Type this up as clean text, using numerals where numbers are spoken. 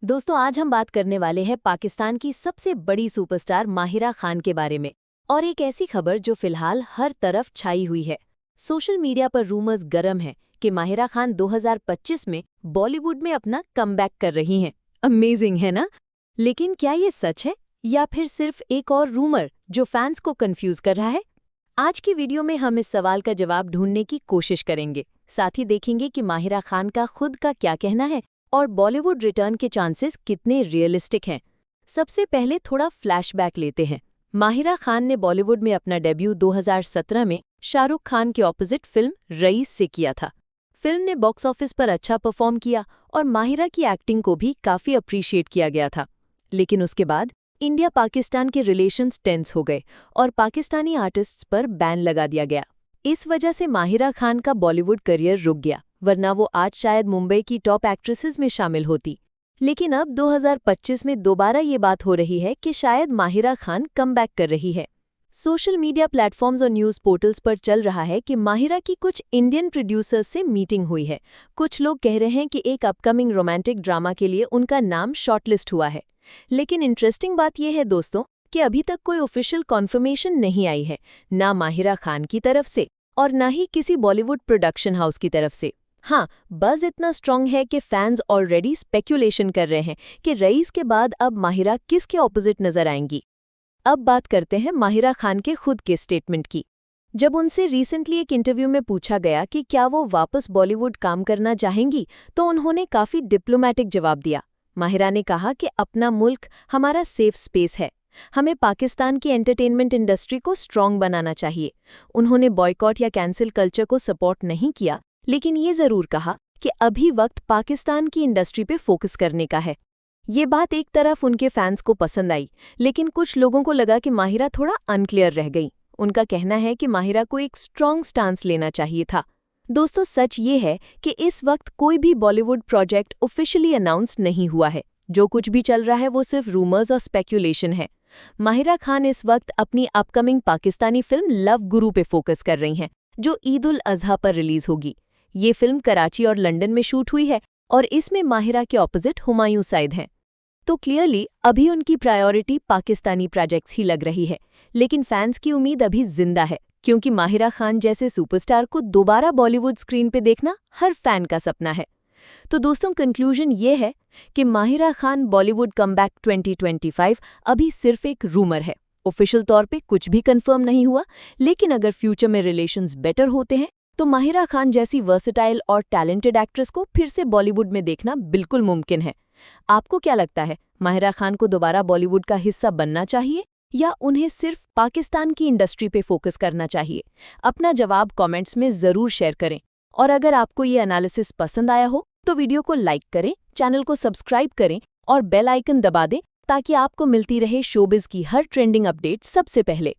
दोस्तों आज हम बात करने वाले हैं पाकिस्तान की सबसे बड़ी सुपरस्टार माहिरा खान के बारे में। और एक ऐसी खबर जो फिलहाल हर तरफ छाई हुई है। सोशल मीडिया पर रूमर्स गर्म हैं कि माहिरा खान 2025 में बॉलीवुड में अपना कमबैक कर रही हैं। अमेजिंग है ना? लेकिन क्या ये सच है या फिर सिर्फ एक और रूमर जो फैंस को कंफ्यूज कर रहा है? आज की वीडियो में हम इस सवाल का जवाब ढूंढने की कोशिश करेंगे। साथ ही देखेंगे कि माहिरा खान का खुद का क्या कहना है और बॉलीवुड रिटर्न के चांसेस कितने रियलिस्टिक हैं। सबसे पहले थोड़ा फ्लैशबैक लेते हैं। माहिरा खान ने बॉलीवुड में अपना डेब्यू 2017 में शाहरुख खान के ऑपोजिट फिल्म रईस से किया था। फिल्म ने बॉक्स ऑफिस पर अच्छा परफॉर्म किया और माहिरा की एक्टिंग को भी काफ़ी अप्रिशिएट किया गया था। लेकिन उसके बाद इंडिया पाकिस्तान के रिलेशंस टेंस हो गए और पाकिस्तानी आर्टिस्ट्स पर बैन लगा दिया गया। इस वजह से माहिरा खान का बॉलीवुड करियर रुक गया, वरना वो आज शायद मुंबई की टॉप एक्ट्रेसेस में शामिल होती। लेकिन अब 2025 में दोबारा ये बात हो रही है कि शायद माहिरा खान कमबैक कर रही है। सोशल मीडिया प्लेटफॉर्म्स और न्यूज़ पोर्टल्स पर चल रहा है कि माहिरा की कुछ इंडियन प्रोड्यूसर्स से मीटिंग हुई है। कुछ लोग कह रहे हैं कि एक अपकमिंग रोमांटिक ड्रामा के लिए उनका नाम शॉर्टलिस्ट हुआ है। लेकिन इंटरेस्टिंग बात यह है दोस्तों कि अभी तक कोई ऑफिशियल कॉन्फर्मेशन नहीं आई है, ना माहिरा खान की तरफ से और ना ही किसी बॉलीवुड प्रोडक्शन हाउस की तरफ से। हाँ, बज़ इतना स्ट्रॉन्ग है कि फैंस ऑलरेडी स्पेक्यूलेशन कर रहे हैं कि रईस के बाद अब माहिरा किसके ऑपोजिट नजर आएंगी। अब बात करते हैं माहिरा खान के खुद के स्टेटमेंट की। जब उनसे रिसेंटली एक इंटरव्यू में पूछा गया कि क्या वो वापस बॉलीवुड काम करना चाहेंगी, तो उन्होंने काफ़ी डिप्लोमैटिक जवाब दिया। माहिरा ने कहा कि अपना मुल्क हमारा सेफ स्पेस है, हमें पाकिस्तान की एंटरटेनमेंट इंडस्ट्री को स्ट्रॉन्ग बनाना चाहिए। उन्होंने बॉयकॉट या कैंसिल कल्चर को सपोर्ट नहीं किया, लेकिन ये ज़रूर कहा कि अभी वक्त पाकिस्तान की इंडस्ट्री पे फोकस करने का है। ये बात एक तरफ उनके फैंस को पसंद आई, लेकिन कुछ लोगों को लगा कि माहिरा थोड़ा अनक्लियर रह गई। उनका कहना है कि माहिरा को एक स्ट्रॉन्ग स्टांस लेना चाहिए था। दोस्तों सच ये है कि इस वक्त कोई भी बॉलीवुड प्रोजेक्ट ऑफिशियली अनाउंस नहीं हुआ है। जो कुछ भी चल रहा है वो सिर्फ रूमर्स और स्पेक्यूलेशन है। माहिरा खान इस वक्त अपनी अपकमिंग पाकिस्तानी फिल्म लव गुरु पे फोकस कर रही हैं, जो ईद उल अजहा पर रिलीज होगी। ये फिल्म कराची और लंदन में शूट हुई है और इसमें माहिरा के ऑपोजिट हुमायूं साइद हैं। तो क्लियरली अभी उनकी प्रायोरिटी पाकिस्तानी प्रोजेक्ट्स ही लग रही है। लेकिन फैंस की उम्मीद अभी जिंदा है, क्योंकि माहिरा खान जैसे सुपरस्टार को दोबारा बॉलीवुड स्क्रीन पे देखना हर फैन का सपना है। तो दोस्तों कंक्लूजन ये है कि माहिरा खान बॉलीवुड कमबैक 2025 अभी सिर्फ एक रूमर है। ऑफिशियल तौर पे कुछ भी कंफर्म नहीं हुआ, लेकिन अगर फ्यूचर में रिलेशंस बेटर होते हैं तो माहिरा खान जैसी वर्सेटाइल और टैलेंटेड एक्ट्रेस को फिर से बॉलीवुड में देखना बिल्कुल मुमकिन है। आपको क्या लगता है, माहिरा खान को दोबारा बॉलीवुड का हिस्सा बनना चाहिए या उन्हें सिर्फ पाकिस्तान की इंडस्ट्री पे फोकस करना चाहिए? अपना जवाब कमेंट्स में ज़रूर शेयर करें। और अगर आपको ये एनालिसिस पसंद आया हो तो वीडियो को लाइक करें, चैनल को सब्सक्राइब करें और बेल आइकन दबा दें, ताकि आपको मिलती रहे शोबिज़ की हर ट्रेंडिंग अपडेट सबसे पहले।